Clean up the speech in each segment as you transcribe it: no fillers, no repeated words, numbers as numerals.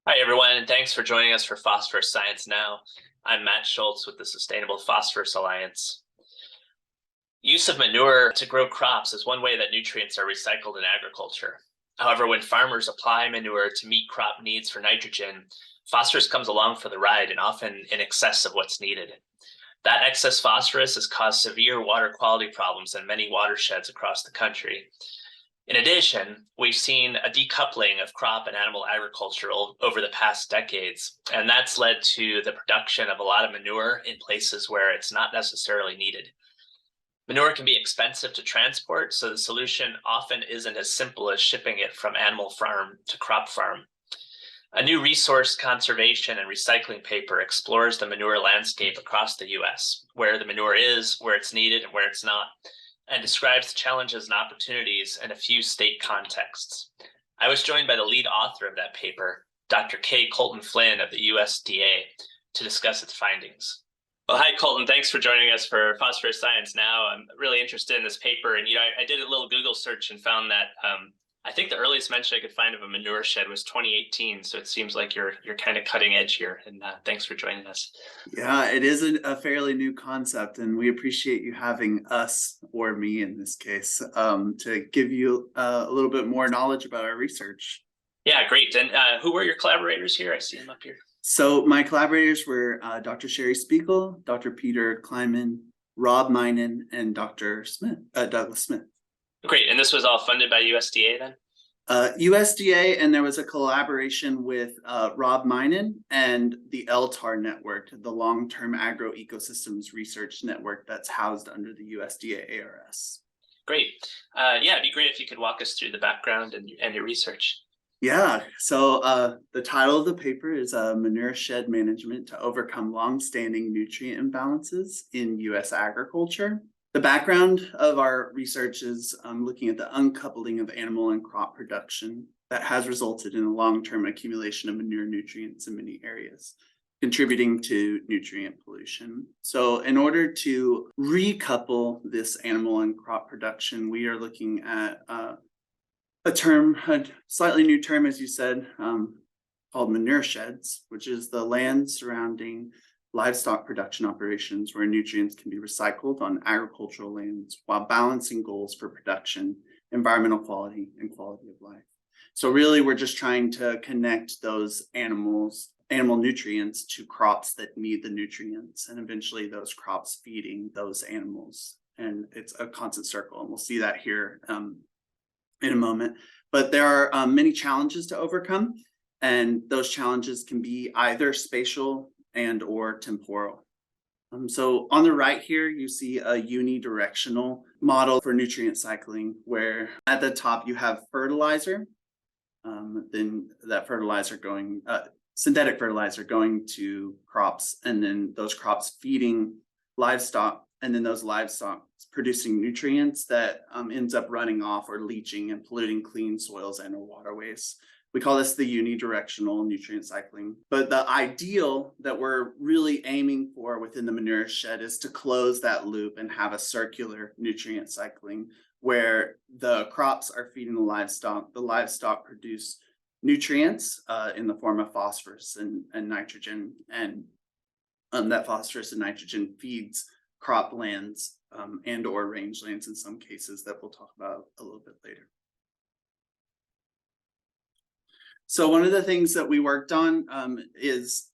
Hi, everyone, and thanks for joining us for Phosphorus Science Now. I'm Matt Schultz with the Sustainable Phosphorus Alliance. Use of manure to grow crops is one way that nutrients are recycled in agriculture. However, when farmers apply manure to meet crop needs for nitrogen, phosphorus comes along for the ride and often in excess of what's needed. That excess phosphorus has caused severe water quality problems in many watersheds across the country. In addition, we've seen a decoupling of crop and animal agriculture over the past decades, and that's led to the production of a lot of manure in places where it's not necessarily needed. Manure can be expensive to transport, so the solution often isn't as simple as shipping it from animal farm to crop farm. A new resource conservation and recycling paper explores the manure landscape across the US, where the manure is, where it's needed, and where it's not, and describes the challenges and opportunities in a few state contexts. I was joined by the lead author of that paper, Dr. Colton Flynn of the USDA, to discuss its findings. Well, hi, Colton. Thanks for joining us for Phosphorus Science Now. I'm really interested in this paper, and I did a little Google search and found that I think the earliest mention I could find of a manure shed was 2018. So it seems like you're kind of cutting edge here. And thanks for joining us. Yeah, it is a fairly new concept, and we appreciate you having us, or me in this case, to give you a little bit more knowledge about our research. Yeah, great. And who were your collaborators here? I see them up here. So my collaborators were Dr. Sherry Spiegel, Dr. Peter Kleiman, Rob Minen, and Dr. Douglas Smith. Great. And this was all funded by USDA then? USDA, and there was a collaboration with Rob Minen and the LTAR network, the Long-Term Agro-Ecosystems Research Network that's housed under the USDA ARS. Great. Yeah, it'd be great if you could walk us through the background and your research. Yeah, so the title of the paper is Manure Shed Management to Overcome Longstanding Nutrient Imbalances in U.S. Agriculture. The background of our research is looking at the uncoupling of animal and crop production that has resulted in a long-term accumulation of manure nutrients in many areas, contributing to nutrient pollution. So in order to recouple this animal and crop production, we are looking at a slightly new term, as you said, called manure sheds, which is the land surrounding livestock production operations where nutrients can be recycled on agricultural lands while balancing goals for production, environmental quality, and quality of life. So really, we're just trying to connect those animal nutrients to crops that need the nutrients, and eventually those crops feeding those animals. And it's a constant circle, and we'll see that here in a moment. But there are many challenges to overcome, and those challenges can be either spatial and or temporal. So on the right here, you see a unidirectional model for nutrient cycling, where at the top you have fertilizer, then that fertilizer going, synthetic fertilizer going to crops, and then those crops feeding livestock, and then those livestock producing nutrients that ends up running off or leaching and polluting clean soils and or waterways. We call this the unidirectional nutrient cycling. But the ideal that we're really aiming for within the manure shed is to close that loop and have a circular nutrient cycling where the crops are feeding the livestock produce nutrients in the form of phosphorus and nitrogen, and that phosphorus and nitrogen feeds croplands and or rangelands in some cases that we'll talk about a little bit later. So one of the things that we worked on is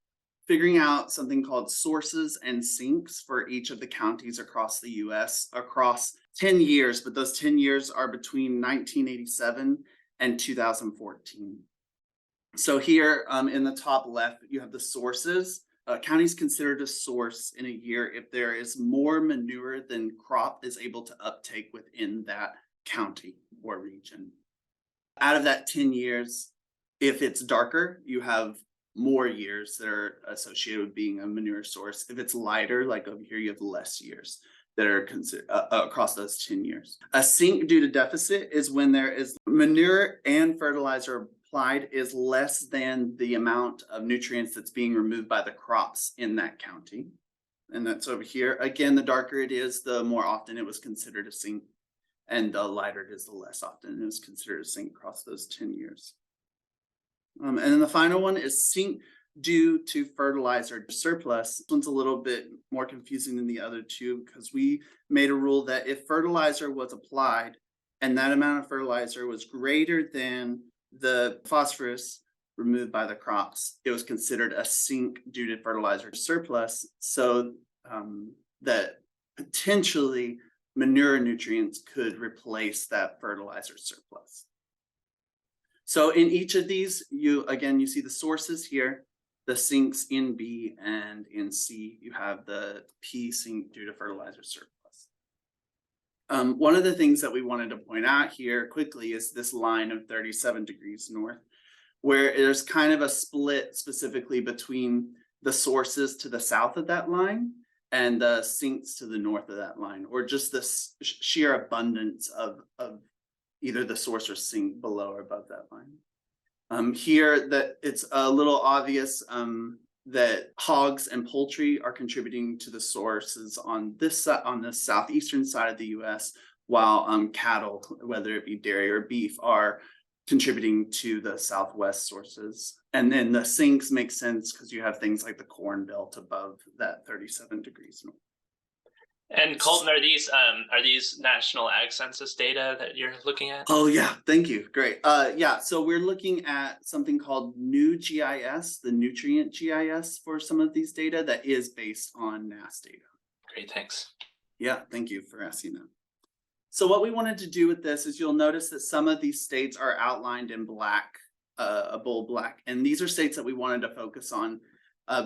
figuring out something called sources and sinks for each of the counties across the US across 10 years, but those 10 years are between 1987 and 2014. So here in the top left, you have the sources. Counties considered a source in a year if there is more manure than crop is able to uptake within that county or region. Out of that 10 years, if it's darker, you have more years that are associated with being a manure source. If it's lighter, like over here, you have less years that are considered across those 10 years. A sink due to deficit is when there is manure and fertilizer applied is less than the amount of nutrients that's being removed by the crops in that county. And that's over here. Again, the darker it is, the more often it was considered a sink. And the lighter it is, the less often it was considered a sink across those 10 years. And then the final one is sink due to fertilizer surplus. This one's a little bit more confusing than the other two because we made a rule that if fertilizer was applied and that amount of fertilizer was greater than the phosphorus removed by the crops, it was considered a sink due to fertilizer surplus. So that potentially manure nutrients could replace that fertilizer surplus. So in each of these, you see the sources here, the sinks in B, and in C, you have the P sink due to fertilizer surplus. One of the things that we wanted to point out here quickly is this line of 37 degrees north, where there's kind of a split specifically between the sources to the south of that line and the sinks to the north of that line, or just the sheer abundance of either the source or sink below or above that line. Here, that it's a little obvious that hogs and poultry are contributing to the sources on the southeastern side of the U.S., while cattle, whether it be dairy or beef, are contributing to the southwest sources. And then the sinks make sense because you have things like the corn belt above that 37 degrees north. And Colton, are these National Ag Census data that you're looking at? Oh yeah, thank you. Great. Yeah, so we're looking at something called new GIS, the nutrient GIS for some of these data that is based on NASS data. Great, thanks. Yeah, thank you for asking that. So what we wanted to do with this is you'll notice that some of these states are outlined in black, a bold black, and these are states that we wanted to focus on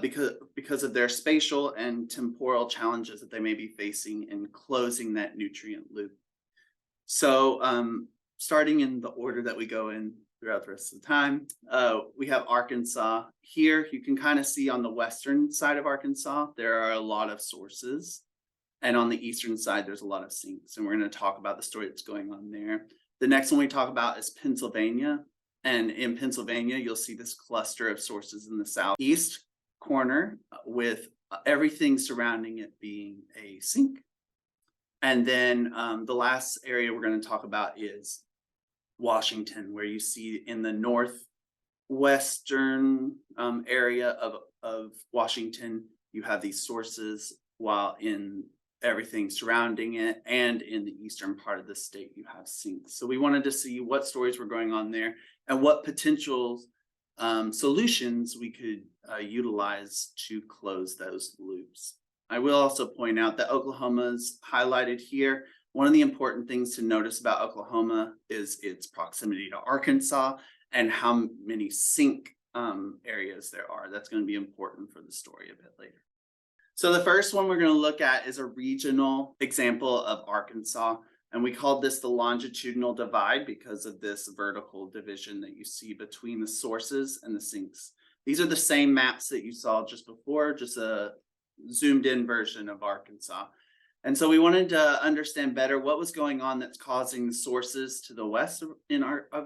because of their spatial and temporal challenges that they may be facing in closing that nutrient loop. So starting in the order that we go in throughout the rest of the time, we have Arkansas. Here you can kind of see on the western side of Arkansas, there are a lot of sources. And on the eastern side, there's a lot of sinks. And we're going to talk about the story that's going on there. The next one we talk about is Pennsylvania. And in Pennsylvania, you'll see this cluster of sources in the southeast corner with everything surrounding it being a sink. And then the last area we're going to talk about is Washington, where you see in the northwestern area of Washington, you have these sources, while in everything surrounding it and in the eastern part of the state, you have sinks. So we wanted to see what stories were going on there and what potential solutions we could utilize to close those loops. I will also point out that Oklahoma's highlighted here. One of the important things to notice about Oklahoma is its proximity to Arkansas and how many sink areas there are. That's going to be important for the story a bit later. So the first one we're going to look at is a regional example of Arkansas. And we called this the longitudinal divide because of this vertical division that you see between the sources and the sinks. These are the same maps that you saw just before, just a zoomed in version of Arkansas. And so we wanted to understand better what was going on that's causing the sources to the west of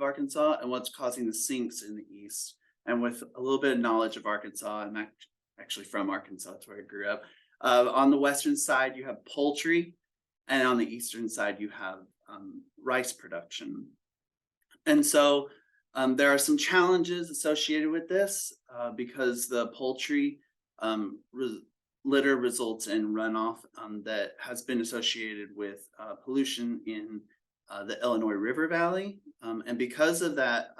Arkansas and what's causing the sinks in the east. And with a little bit of knowledge of Arkansas, I'm actually from Arkansas, that's where I grew up. On the western side, you have poultry, and on the eastern side, you have rice production. And so there are some challenges associated with this because the poultry litter results in runoff that has been associated with pollution in the Illinois River Valley. And because of that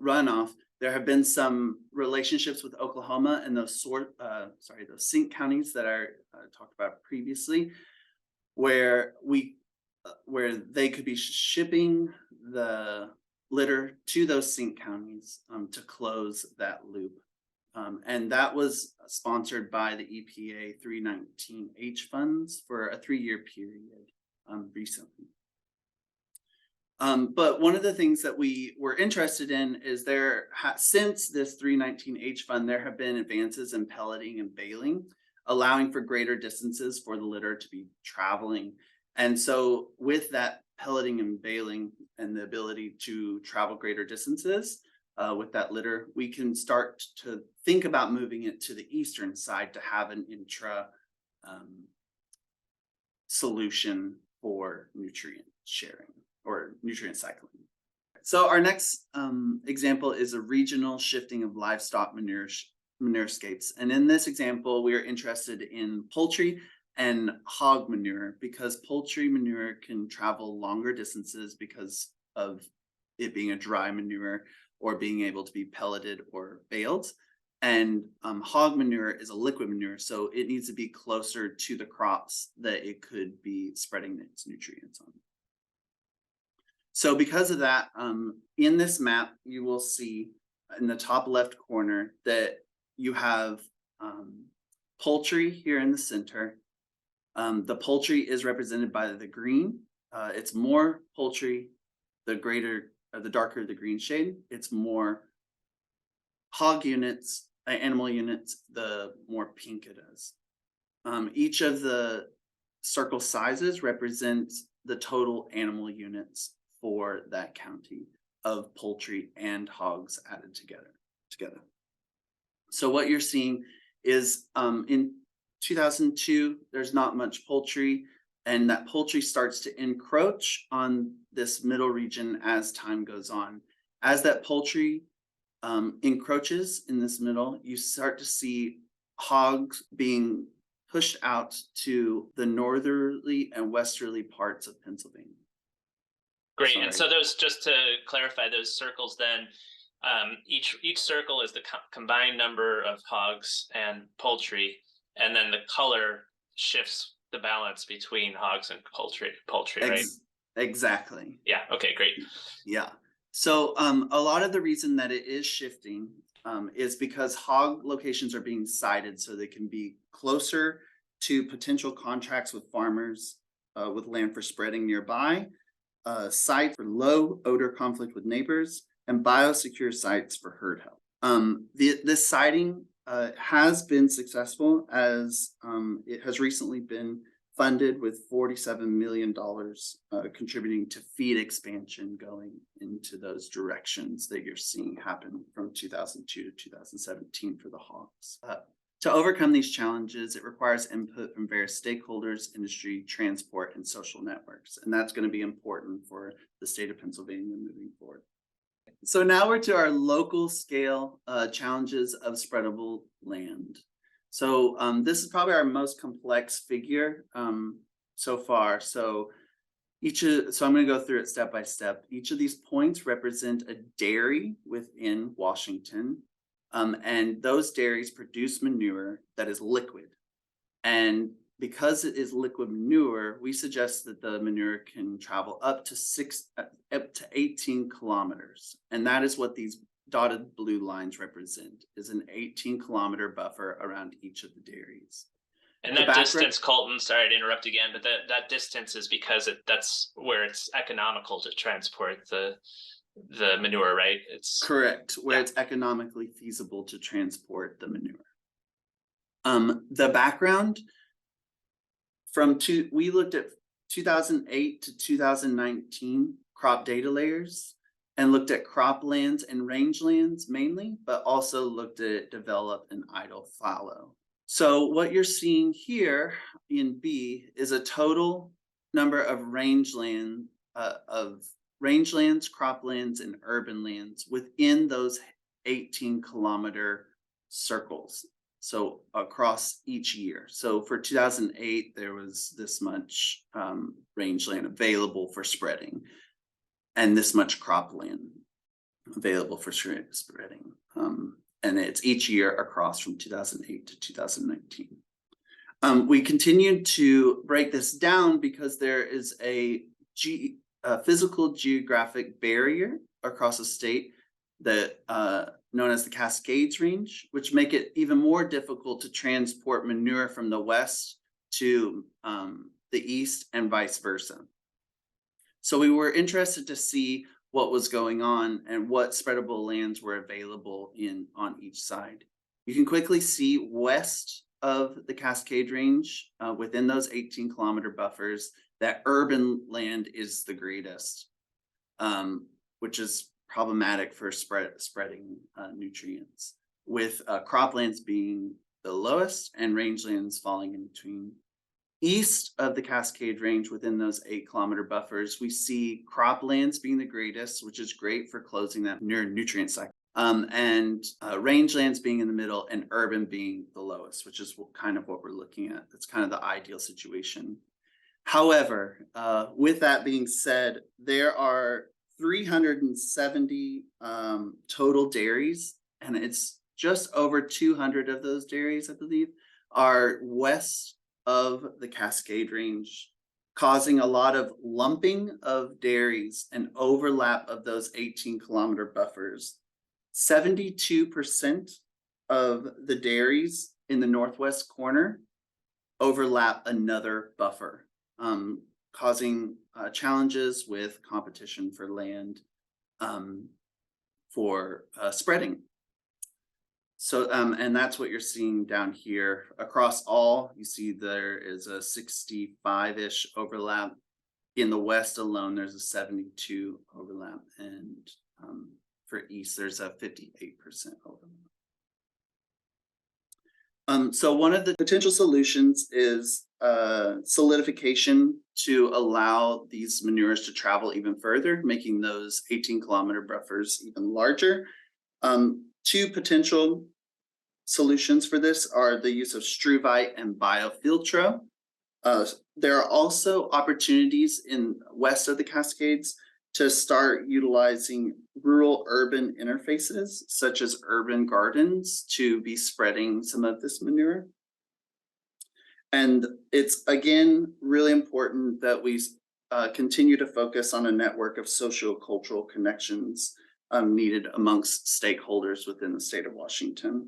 runoff, there have been some relationships with Oklahoma and those sink counties that I talked about previously, where they could be shipping the litter to those sink counties to close that loop. And that was sponsored by the EPA 319H funds for a 3-year period recently. But one of the things that we were interested in is since this 319H fund, there have been advances in pelleting and baling, allowing for greater distances for the litter to be traveling. And so with that pelleting and baling and the ability to travel greater distances with that litter, we can start to think about moving it to the eastern side to have an intra solution for nutrient sharing or nutrient cycling. So our next example is a regional shifting of livestock manurescapes. And in this example, we are interested in poultry and hog manure because poultry manure can travel longer distances because of it being a dry manure or being able to be pelleted or baled. And hog manure is a liquid manure, so it needs to be closer to the crops that it could be spreading its nutrients on. So because of that, in this map, you will see in the top left corner that you have poultry here in the center. The poultry is represented by the green. It's more poultry, the darker the green shade. It's more hog units, animal units, the more pink it is. Each of the circle sizes represents the total animal units for that county of poultry and hogs added together. So what you're seeing is in 2002, there's not much poultry, and that poultry starts to encroach on this middle region as time goes on. As that poultry encroaches in this middle, you start to see hogs being pushed out to the northerly and westerly parts of Pennsylvania. Great. And so those, just to clarify, those circles then, each circle is the combined number of hogs and poultry, and then the color shifts the balance between hogs and poultry, right? Exactly. Yeah. Okay, great. Yeah. So a lot of the reason that it is shifting is because hog locations are being sited so they can be closer to potential contracts with farmers with land for spreading nearby, sites for low odor conflict with neighbors, and biosecure sites for herd health. This siting has been successful as it has recently been funded with $47 million contributing to feed expansion going into those directions that you're seeing happen from 2002 to 2017 for the hogs. To overcome these challenges, it requires input from various stakeholders, industry, transport, and social networks. And that's going to be important for the state of Pennsylvania moving forward. So now we're to our local scale challenges of spreadable land. So this is probably our most complex figure so far. So I'm going to go through it step by step. Each of these points represent a dairy within Washington. And those dairies produce manure that is liquid. And because it is liquid manure, we suggest that the manure can travel up to 18 kilometers. And that is what these dotted blue lines represent, is an 18-kilometer buffer around each of the dairies. And that distance, Colton, sorry to interrupt again, but that distance is because that's where it's economical to transport the manure, right? It's correct, where it's economically feasible to transport the manure. The background we looked at 2008 to 2019 crop data layers and looked at croplands and rangelands mainly, but also looked at developed and idle fallow. So what you're seeing here in B is a total number of rangelands, croplands, and urban lands within those 18-kilometer circles. So across each year. So for 2008, there was this much rangeland available for spreading and this much cropland available for spreading. And it's each year across from 2008 to 2019. We continued to break this down because there is a physical geographic barrier across the state that known as the Cascades Range, which make it even more difficult to transport manure from the west to the east and vice versa. So we were interested to see what was going on and what spreadable lands were available on each side. You can quickly see west of the Cascade Range, within those 18-kilometer buffers, that urban land is the greatest, which is problematic for spreading nutrients, with croplands being the lowest and rangelands falling in between. East of the Cascade Range, within those 8-kilometer buffers, we see croplands being the greatest, which is great for closing that nutrient cycle. And rangelands being in the middle, and urban being the lowest, which is kind of what we're looking at. That's kind of the ideal situation. However, with that being said, there are 370 total dairies, and it's just over 200 of those dairies, I believe, are west of the Cascade Range, causing a lot of lumping of dairies and overlap of those 18-kilometer buffers. 72% of the dairies in the northwest corner overlap another buffer, causing challenges with competition for land for spreading. So, and that's what you're seeing down here. Across all, you see there is a 65-ish overlap. In the west alone, there's a 72 overlap. And for east, there's a 58% overlap. So one of the potential solutions is solidification to allow these manures to travel even further, making those 18-kilometer buffers even larger. Two potential solutions for this are the use of struvite and biofiltro. There are also opportunities in west of the Cascades to start utilizing rural-urban interfaces, such as urban gardens, to be spreading some of this manure. And it's, again, really important that we continue to focus on a network of socio-cultural connections needed amongst stakeholders within the state of Washington.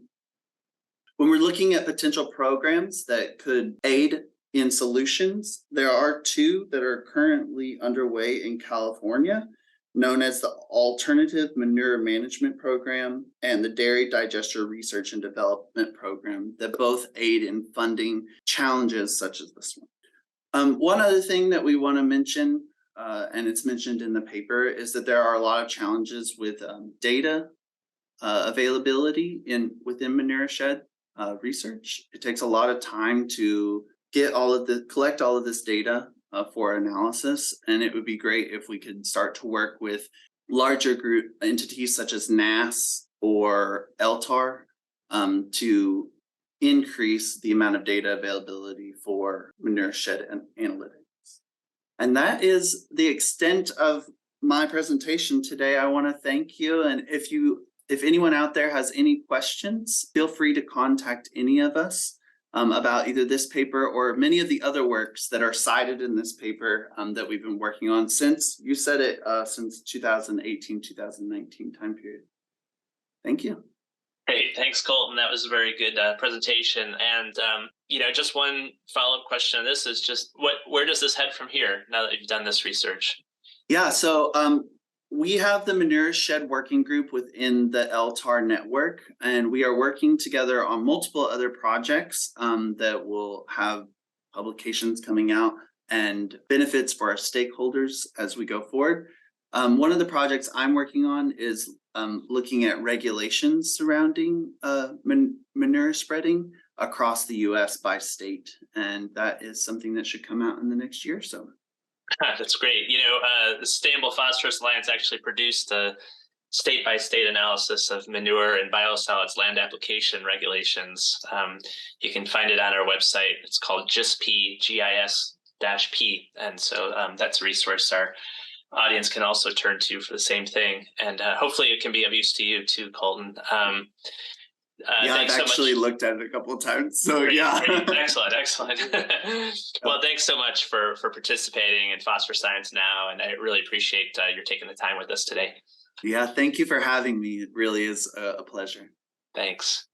When we're looking at potential programs that could aid in solutions, there are two that are currently underway in California, known as the Alternative Manure Management Program and the Dairy Digester Research and Development Program, that both aid in funding challenges such as this one. One other thing that we want to mention, and it's mentioned in the paper, is that there are a lot of challenges with data availability within manure shed research. It takes a lot of time to collect all of this data for analysis, and it would be great if we could start to work with larger group entities such as NASS or LTAR to increase the amount of data availability for manure shed analytics. And that is the extent of my presentation today. I want to thank you, and if anyone out there has any questions, feel free to contact any of us about either this paper or many of the other works that are cited in this paper that we've been working on since 2018, 2019 time period. Thank you. Hey, thanks, Colton. That was a very good presentation. And, just one follow-up question on this is just where does this head from here now that you've done this research? Yeah, so we have the Manure Shed Working Group within the LTAR network, and we are working together on multiple other projects that will have publications coming out and benefits for our stakeholders as we go forward. One of the projects I'm working on is looking at regulations surrounding manure spreading across the U.S. by state, and that is something that should come out in the next year or so. That's great. The Sustainable Phosphorus Alliance actually produced a state-by-state analysis of manure and biosolids land application regulations. You can find it on our website. It's called GISP, GIS-P. And so that's a resource our audience can also turn to for the same thing. And hopefully it can be of use to you too, Colton. I've actually looked at it a couple of times. So great, yeah. Great. Excellent. Well, thanks so much for participating in Phosphorus Science Now. And I really appreciate your taking the time with us today. Yeah, thank you for having me. It really is a pleasure. Thanks.